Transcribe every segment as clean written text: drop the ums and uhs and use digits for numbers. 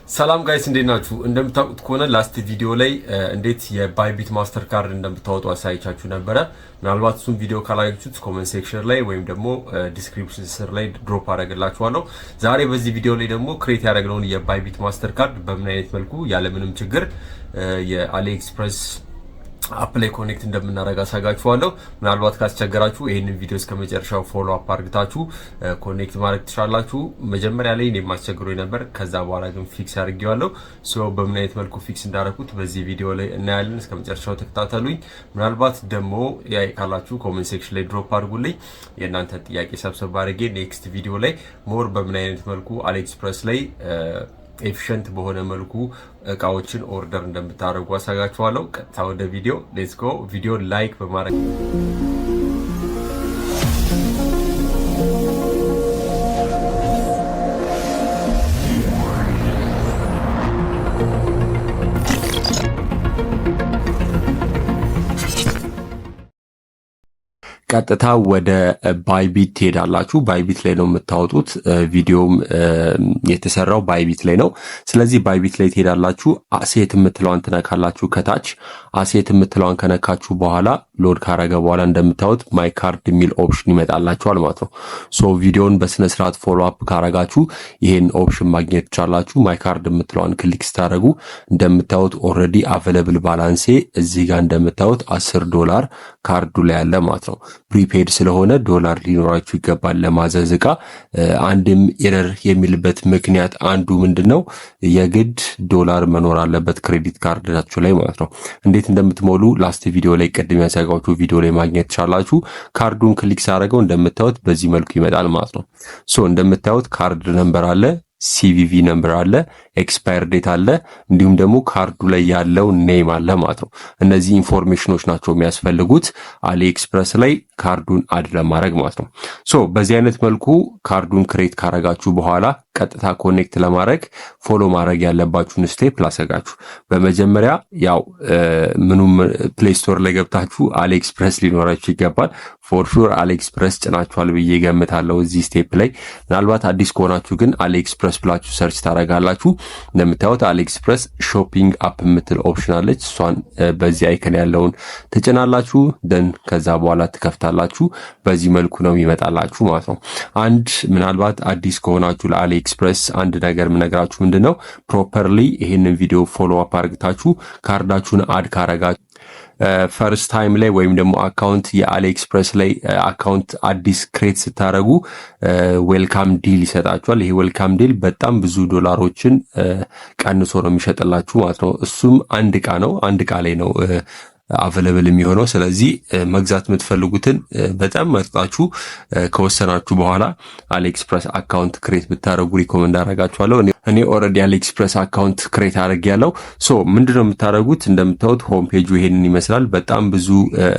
ሰላም ጋይስ እንዴት ናችሁ? እንደምታውቁት ከሆነ ላስት ቪዲዮ ላይ እንዴት የባይቢት ማስተር ካርድ እንደምታወጡ አሳይቻችሁ ነበረ። ምናልባት እሱን ቪዲዮ ካላያችሁት ኮሜንት ሴክሽን ላይ ወይም ደግሞ ዲስክሪፕሽን ስር ላይ ድሮፕ አደረግላችኋለሁ። ዛሬ በዚህ ቪዲዮ ላይ ደግሞ ክሬት ያደረግነውን የባይቢት ማስተር ካርድ በምን አይነት መልኩ ያለምንም ችግር የአሊ ኤክስፕረስ አፕ ላይ ኮኔክት እንደምናደርግ አሳጋችኋለሁ። ምናልባት ካስቸገራችሁ ይሄንን ቪዲዮ እስከ መጨረሻው ፎሎ አፕ አድርጋችሁ ኮኔክት ማድረግ ትችላላችሁ። መጀመሪያ ላይ እኔ ማስቸግሮኝ ነበር፣ ከዛ በኋላ ግን ፊክስ አድርጌዋለሁ። ሶ በምን አይነት መልኩ ፊክስ እንዳደረኩት በዚህ ቪዲዮ ላይ እናያለን። እስከ መጨረሻው ተከታተሉኝ። ምናልባት ደግሞ ካላችሁ ኮሜንት ሴክሽን ላይ ድሮፕ አድርጉልኝ። የእናንተ ጥያቄ ሰብሰብ አድርጌ ኔክስት ቪዲዮ ላይ ሞር በምን አይነት መልኩ አሊኤክስፕረስ ላይ ኤፊሽንት በሆነ መልኩ እቃዎችን ኦርደር እንደምታደርጉ አሳጋችኋለሁ። ቀጥታ ወደ ቪዲዮ ሌትስ ጎ። ቪዲዮ ላይክ በማድረግ ቀጥታ ወደ ባይቢት ትሄዳላችሁ። ባይቢት ላይ ነው የምታወጡት። ቪዲዮም የተሰራው ባይቢት ላይ ነው። ስለዚህ ባይቢት ላይ ትሄዳላችሁ። አሴት የምትለዋን ትነካላችሁ። ከታች አሴት የምትለዋን ከነካችሁ በኋላ ሎድ ካረገ በኋላ እንደምታዩት ማይ ካርድ የሚል ኦፕሽን ይመጣላችኋል ማለት ነው። ሶ ቪዲዮን በስነ ስርዓት ፎሎ አፕ ካረጋችሁ ይሄን ኦፕሽን ማግኘት ትችላላችሁ። ማይ ካርድ የምትለዋን ክሊክ ስታደርጉ እንደምታዩት ኦልሬዲ አቬለብል ባላንሴ እዚህ ጋር እንደምታዩት $10 ካርዱ ላይ ያለ ማለት ነው። ፕሪፔድ ስለሆነ ዶላር ሊኖራችሁ ይገባል ለማዘዝ እቃ። አንድም ኤረር የሚልበት ምክንያት አንዱ ምንድነው የግድ ዶላር መኖር አለበት ክሬዲት ካርዳችሁ ላይ ማለት ነው። እንዴት እንደምትሞሉ ላስት ቪዲዮ ላይ ቅድም ያሳያችሁ ቪዲዮ ላይ ማግኘት ትችላላችሁ። ካርዱን ክሊክ ሳደርገው እንደምታዩት በዚህ መልኩ ይመጣል ማለት ነው። ሶ እንደምታዩት ካርድ ነምበር አለ፣ ሲቪቪ ነምበር አለ፣ ኤክስፓየር ዴት አለ፣ እንዲሁም ደግሞ ካርዱ ላይ ያለው ኔም አለ ማለት ነው። እነዚህ ኢንፎርሜሽኖች ናቸው የሚያስፈልጉት አሊ ኤክስፕረስ ላይ ካርዱን አድ ለማድረግ ማለት ነው። ሶ በዚህ አይነት መልኩ ካርዱን ክሬት ካረጋችሁ በኋላ ቀጥታ ኮኔክት ለማድረግ ፎሎ ማድረግ ያለባችሁን ስቴፕ ላሰጋችሁ። በመጀመሪያ ያው ምኑም ፕሌይ ስቶር ላይ ገብታችሁ አሊ ኤክስፕረስ ሊኖራችሁ ይገባል። ፎር ሹር አሊ ኤክስፕረስ ጭናችኋል ብዬ ገምታለሁ እዚህ ስቴፕ ላይ። ምናልባት አዲስ ከሆናችሁ ግን አሊ ኤክስፕረስ ብላችሁ ሰርች ታረጋላችሁ። እንደምታዩት አሊ ኤክስፕረስ ሾፒንግ አፕ የምትል ኦፕሽን አለች። እሷን በዚህ አይከን ያለውን ትጭናላችሁ። ደን ከዛ በኋላ ትከፍታላችሁ። በዚህ መልኩ ነው ይመጣላችሁ ማለት ነው። አንድ ምናልባት አዲስ ከሆናችሁ ለአሊ ኤክስፕረስ አንድ ነገር ምነግራችሁ ምንድነው ፕሮፐርሊ ይሄንን ቪዲዮ ፎሎ አፕ አድርጋችሁ ካርዳችሁን አድ ካረጋችሁ ፈርስት ታይም ላይ ወይም ደግሞ አካውንት የአሊ ኤክስፕረስ ላይ አካውንት አዲስ ክሬት ስታረጉ ዌልካም ዲል ይሰጣችኋል። ይሄ ዌልካም ዲል በጣም ብዙ ዶላሮችን ቀንሶ ነው የሚሸጥላችሁ ማለት ነው። እሱም አንድ እቃ ነው፣ አንድ እቃ ላይ ነው አቬለብል የሚሆነው። ስለዚህ መግዛት የምትፈልጉትን በጣም መርጣችሁ ከወሰናችሁ በኋላ አሊ ኤክስፕረስ አካውንት ክሬት ብታረጉ ሪኮመንድ አደርጋችኋለሁ። እኔ ኦልሬዲ አሊ ኤክስፕረስ አካውንት ክሬት አድርጌያለሁ። ሶ ምንድነው የምታደርጉት? እንደምታዩት ሆም ፔጁ ይሄንን ይመስላል። በጣም ብዙ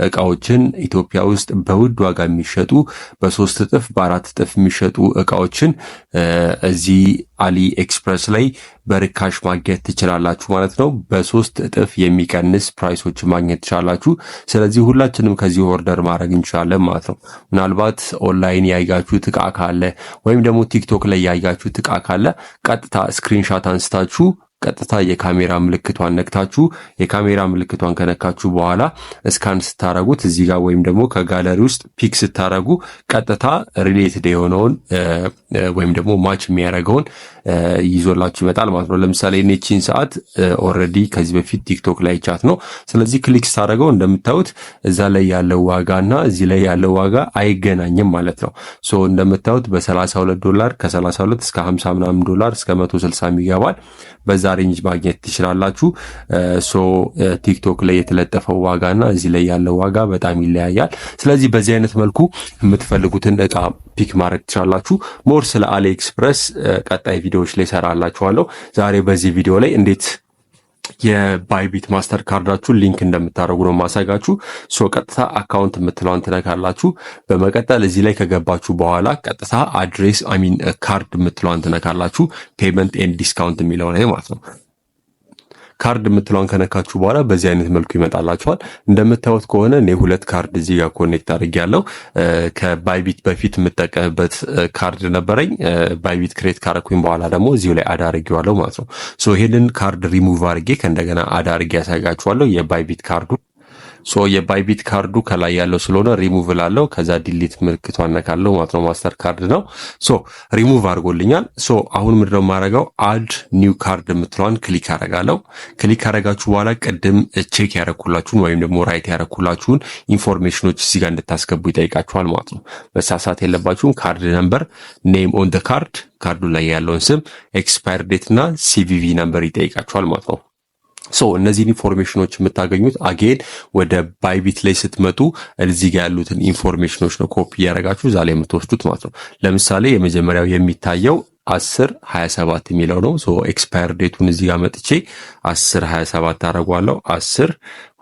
እቃዎችን ኢትዮጵያ ውስጥ በውድ ዋጋ የሚሸጡ በ3 እጥፍ በ4 እጥፍ የሚሸጡ እቃዎችን እዚህ አሊ ኤክስፕረስ ላይ በርካሽ ማግኘት ትችላላችሁ ማለት ነው። በ3 እጥፍ የሚቀንስ ፕራይሶች ማግኘት ትችላላችሁ። ስለዚህ ሁላችንም ከዚህ ኦርደር ማድረግ እንችላለን ማለት ነው። ምናልባት ኦንላይን ያያችሁት እቃ ካለ ወይም ደግሞ ቲክቶክ ላይ ያያችሁት እቃ ካለ ቀጥታ ስክሪንሻት አንስታችሁ ቀጥታ የካሜራ ምልክቷን ነክታችሁ የካሜራ ምልክቷን ከነካችሁ በኋላ ስካን ስታረጉት እዚህ ጋር ወይም ደግሞ ከጋለሪ ውስጥ ፒክ ስታረጉ ቀጥታ ሪሌትድ የሆነውን ወይም ደግሞ ማች የሚያደርገውን ይዞላችሁ ይመጣል ማለት ነው። ለምሳሌ እቺን ሰዓት ኦልሬዲ ከዚህ በፊት ቲክቶክ ላይ ቻት ነው። ስለዚህ ክሊክ ስታረገው እንደምታዩት እዛ ላይ ያለው ዋጋና እዚህ ላይ ያለው ዋጋ አይገናኝም ማለት ነው። ሶ እንደምታዩት $32 ከ32 እስከ 50 ምናምን ዶላር እስከ 160 ይገባል። በዛ ሬንጅ ማግኘት ትችላላችሁ። ሶ ቲክቶክ ላይ የተለጠፈው ዋጋና እዚህ ላይ ያለው ዋጋ በጣም ይለያያል። ስለዚህ በዚህ አይነት መልኩ የምትፈልጉትን እቃ ፒክ ማድረግ ትችላላችሁ። ሞር ስለ አሊ ኤክስፕረስ ቀጣይ ቪዲዮዎች ላይ ሰራላችኋለሁ። ዛሬ በዚህ ቪዲዮ ላይ እንዴት የባይቢት ማስተር ካርዳችሁን ሊንክ እንደምታደርጉ ነው ማሳያችሁ። ሶ ቀጥታ አካውንት የምትለውን ትነካላችሁ። በመቀጠል እዚህ ላይ ከገባችሁ በኋላ ቀጥታ አድሬስ ካርድ የምትለውን ትነካላችሁ። ፔመንት ኤንድ ዲስካውንት የሚለው ላይ ማለት ነው። ካርድ የምትለውን ከነካችሁ በኋላ በዚህ አይነት መልኩ ይመጣላችኋል። እንደምታዩት ከሆነ እኔ 2 ካርድ እዚህ ጋር ኮኔክት አድርጌያለሁ። ከባይቢት በፊት የምጠቀምበት ካርድ ነበረኝ። ባይቢት ክሬት ካረኩኝ በኋላ ደግሞ እዚሁ ላይ አድ አድርጌዋለሁ ማለት ነው። ሶ ይሄንን ካርድ ሪሙቭ አድርጌ ከእንደገና አድ አድርጌ ያሳያችኋለሁ የባይቢት ካርዱ። ሶ የባይቢት ካርዱ ከላይ ያለው ስለሆነ ሪሙቭ ላለው ከዛ ዲሊት ምልክቷን ነካለው ማለት ነው። ማስተር ካርድ ነው። ሶ ሪሙቭ አድርጎልኛል። ሶ አሁን ምንድነው የማደርገው? አድ ኒው ካርድ የምትለዋን ክሊክ አደርጋለሁ። ክሊክ አደረጋችሁ በኋላ ቅድም ቼክ ያረኩላችሁን ወይም ደግሞ ራይት ያረኩላችሁን ኢንፎርሜሽኖች እዚህ ጋር እንድታስገቡ ይጠይቃችኋል ማለት ነው። መሳሳት የለባችሁም። ካርድ ነምበር፣ ኔም ኦን ደ ካርድ፣ ካርዱ ላይ ያለውን ስም፣ ኤክስፓየር ዴት እና ሲቪቪ ነምበር ይጠይቃችኋል ማለት ነው። ሶ እነዚህን ኢንፎርሜሽኖች የምታገኙት አጌን ወደ ባይቢት ላይ ስትመጡ እዚህ ጋር ያሉትን ኢንፎርሜሽኖች ነው ኮፒ እያደረጋችሁ እዛ ላይ የምትወስዱት ማለት ነው። ለምሳሌ የመጀመሪያው የሚታየው 10/27 የሚለው ነው። ሶ ኤክስፓየር ዴቱን እዚህ ጋር መጥቼ 10/27 አደርገዋለሁ።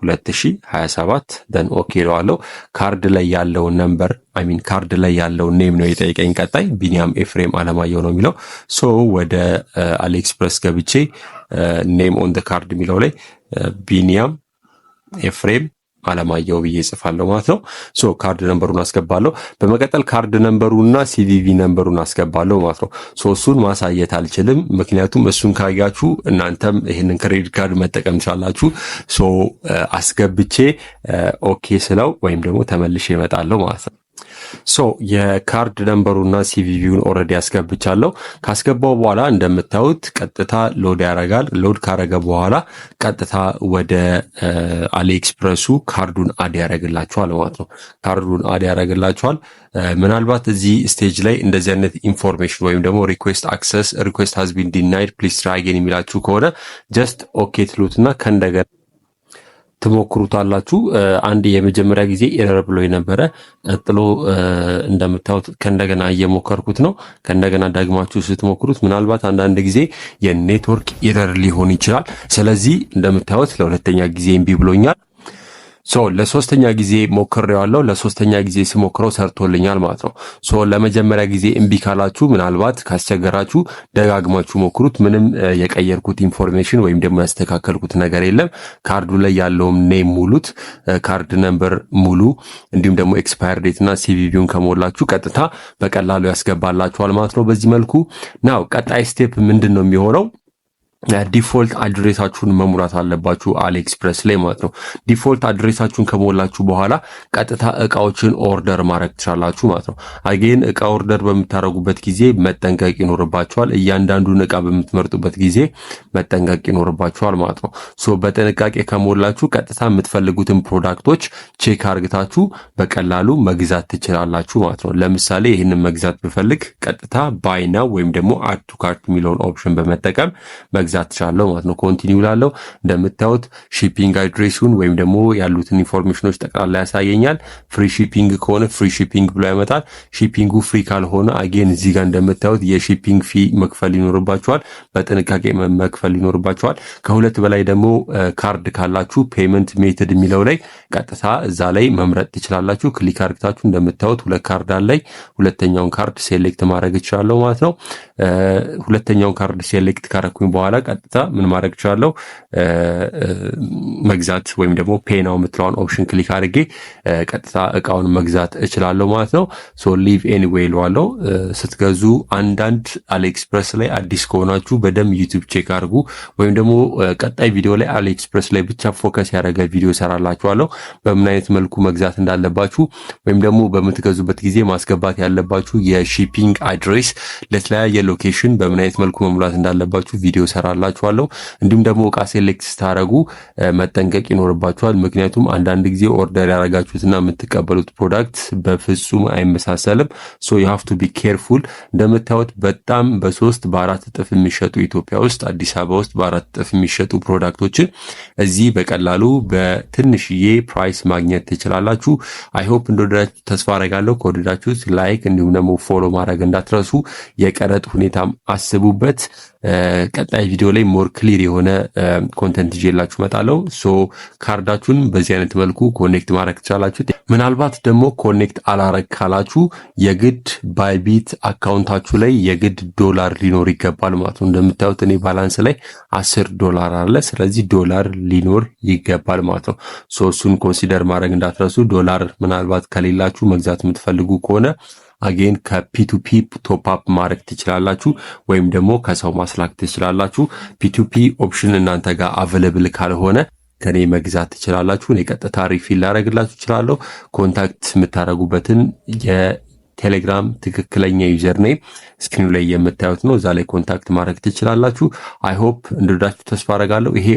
10/2027 ደን ኦኬ እለዋለሁ። ካርድ ላይ ያለውን ነምበር ካርድ ላይ ያለውን ኔም ነው የጠየቀኝ። ቀጣይ ቢኒያም ኤፍሬም አለማየሁ ነው የሚለው። ሶ ወደ አሊኤክስፕረስ ገብቼ ኔም ኦን ደ ካርድ የሚለው ላይ ቢኒያም ኤፍሬም አለማየሁ ብዬ ጽፋለሁ ማለት ነው። ሶ ካርድ ነምበሩን አስገባለሁ። በመቀጠል ካርድ ነምበሩና ሲቪቪ ነምበሩን አስገባለሁ ማለት ነው። ሶ እሱን ማሳየት አልችልም፣ ምክንያቱም እሱን ካያችሁ እናንተም ይሄንን ክሬዲት ካርድ መጠቀም ትችላላችሁ። ሶ አስገብቼ ኦኬ ስለው ወይም ደግሞ ተመልሼ እመጣለሁ ማለት ነው። ሶ የካርድ ነምበሩና ሲቪቪውን ኦልሬዲ አስገብቻለሁ። ካስገባው በኋላ እንደምታዩት ቀጥታ ሎድ ያደርጋል። ሎድ ካረገ በኋላ ቀጥታ ወደ አሊኤክስፕረሱ ካርዱን አድ ያደርግላችኋል ማለት ነው። ካርዱን አድ ያደርግላችኋል። ምናልባት እዚህ ስቴጅ ላይ እንደዚህ አይነት ኢንፎርሜሽን ወይም ደግሞ ሪኩዌስት አክሰስ ሪኩዌስት ሃዝ ቢን ዲናይድ ፕሊዝ ትራይ አጌን የሚላችሁ ከሆነ ጀስት ኦኬ ትሉትና ከእንደገና ትሞክሩታላችሁ። አንድ የመጀመሪያ ጊዜ ኤረር ብሎ የነበረ ቀጥሎ እንደምታዩት ከእንደገና እየሞከርኩት ነው። ከእንደገና ደግማችሁ ስትሞክሩት ምናልባት አንዳንድ ጊዜ የኔትወርክ ኤረር ሊሆን ይችላል። ስለዚህ እንደምታዩት ለሁለተኛ ጊዜ እምቢ ብሎኛል። ሶ ለሶስተኛ ጊዜ ሞክሬዋለሁ። ለሶስተኛ ጊዜ ሲሞክረው ሰርቶልኛል ማለት ነው። ሶ ለመጀመሪያ ጊዜ እምቢ ካላችሁ ምናልባት ካስቸገራችሁ ደጋግማችሁ ሞክሩት። ምንም የቀየርኩት ኢንፎርሜሽን ወይም ደግሞ ያስተካከልኩት ነገር የለም። ካርዱ ላይ ያለውም ኔም ሙሉት፣ ካርድ ነምበር ሙሉ፣ እንዲሁም ደግሞ ኤክስፓየር ዴት እና ሲቪቪውን ከሞላችሁ ቀጥታ በቀላሉ ያስገባላችኋል ማለት ነው። በዚህ መልኩ ናው ቀጣይ ስቴፕ ምንድን ነው የሚሆነው? ዲፎልት አድሬሳችሁን መሙላት አለባችሁ አሊኤክስፕረስ ላይ ማለት ነው። ዲፎልት አድሬሳችሁን ከሞላችሁ በኋላ ቀጥታ እቃዎችን ኦርደር ማድረግ ትችላላችሁ ማለት ነው። አጌን እቃ ኦርደር በምታደርጉበት ጊዜ መጠንቀቅ ይኖርባችኋል። እያንዳንዱን እቃ በምትመርጡበት ጊዜ መጠንቀቅ ይኖርባችኋል ማለት ነው። ሶ በጥንቃቄ ከሞላችሁ ቀጥታ የምትፈልጉትን ፕሮዳክቶች ቼክ አርግታችሁ በቀላሉ መግዛት ትችላላችሁ ማለት ነው። ለምሳሌ ይህንን መግዛት ብፈልግ ቀጥታ ባይና ወይም ደግሞ አድ ቱ ካርት የሚለውን ኦፕሽን በመጠቀም መግዛት ትችላለሁ ማለት ነው። ኮንቲኒው ላለው እንደምታዩት ሺፒንግ አድሬሱን ወይም ደግሞ ያሉትን ኢንፎርሜሽኖች ጠቅላላ ያሳየኛል። ፍሪ ሺፒንግ ከሆነ ፍሪ ሺፒንግ ብሎ ያመጣል። ሺፒንጉ ፍሪ ካልሆነ አጌን እዚህ ጋር እንደምታዩት የሺፒንግ ፊ መክፈል ይኖርባችኋል። በጥንቃቄ መክፈል ይኖርባችኋል። ከሁለት በላይ ደግሞ ካርድ ካላችሁ ፔመንት ሜተድ የሚለው ላይ ቀጥታ እዛ ላይ መምረጥ ትችላላችሁ። ክሊክ አርግታችሁ እንደምታዩት ሁለት ካርድ አለኝ። ሁለተኛውን ካርድ ሴሌክት ማድረግ እችላለሁ ማለት ነው። ሁለተኛውን ካርድ ሴሌክት ካረኩኝ በኋላ ቀጥታ ምን ማድረግ እችላለሁ? መግዛት ወይም ደግሞ ፔናው የምትለዋን ኦፕሽን ክሊክ አድርጌ ቀጥታ እቃውን መግዛት እችላለሁ ማለት ነው። ሶ ሊቭ ኤኒዌይ እለዋለሁ። ስትገዙ አንዳንድ አሊኤክስፕረስ ላይ አዲስ ከሆናችሁ በደንብ ዩቲዩብ ቼክ አድርጉ። ወይም ደግሞ ቀጣይ ቪዲዮ ላይ አሊኤክስፕረስ ላይ ብቻ ፎከስ ያደረገ ቪዲዮ ሰራላችኋለሁ። በምን አይነት መልኩ መግዛት እንዳለባችሁ ወይም ደግሞ በምትገዙበት ጊዜ ማስገባት ያለባችሁ የሺፒንግ አድሬስ ለተለያየ ሎኬሽን በምን አይነት መልኩ መሙላት እንዳለባችሁ ቪዲዮ ሰራላችኋለሁ። እንዲሁም ደግሞ እቃ ሴሌክት ስታደርጉ መጠንቀቅ ይኖርባችኋል። ምክንያቱም አንዳንድ ጊዜ ኦርደር ያደረጋችሁትና የምትቀበሉት ፕሮዳክት በፍጹም አይመሳሰልም። ሶ ዩ ሃቭ ቱ ቢ ኬርፉል። እንደምታዩት በጣም በ3 በ4 እጥፍ የሚሸጡ ኢትዮጵያ ውስጥ አዲስ አበባ ውስጥ በ4 እጥፍ የሚሸጡ ፕሮዳክቶችን እዚህ በቀላሉ በትንሽዬ ፕራይስ ማግኘት ትችላላችሁ። አይ ሆፕ እንደወደዳችሁ ተስፋ አደርጋለሁ። ከወደዳችሁት ላይክ እንዲሁም ደግሞ ፎሎ ማድረግ እንዳትረሱ። የቀረጥ ሁኔታም አስቡበት። ቀጣይ ቪዲዮ ቪዲዮ ላይ ሞር ክሊር የሆነ ኮንተንት ይዤላችሁ እመጣለሁ። ሶ ካርዳችሁን በዚህ አይነት መልኩ ኮኔክት ማድረግ ትችላላችሁ። ምናልባት ደግሞ ኮኔክት አላረግ ካላችሁ የግድ ባይቢት አካውንታችሁ ላይ የግድ ዶላር ሊኖር ይገባል ማለት ነው። እንደምታዩት እኔ ባላንስ ላይ $10 አለ። ስለዚህ ዶላር ሊኖር ይገባል ማለት ነው። ሶ እሱን ኮንሲደር ማድረግ እንዳትረሱ። ዶላር ምናልባት ከሌላችሁ መግዛት የምትፈልጉ ከሆነ አጌን ከፒቱፒ ቶፕ አፕ ማድረግ ትችላላችሁ፣ ወይም ደግሞ ከሰው ማስላክ ትችላላችሁ። ፒቱፒ ኦፕሽን እናንተ ጋር አቬለብል ካልሆነ ከኔ መግዛት ትችላላችሁ። እኔ ቀጥታ ሪፊል ላደርግላችሁ እችላለሁ። ኮንታክት የምታደርጉበትን የቴሌግራም ትክክለኛ ዩዘር ኔም ስክሪኑ ላይ የምታዩት ነው። እዛ ላይ ኮንታክት ማድረግ ትችላላችሁ። አይ ሆፕ እንደወዳችሁ ተስፋ አደርጋለሁ። ይሄ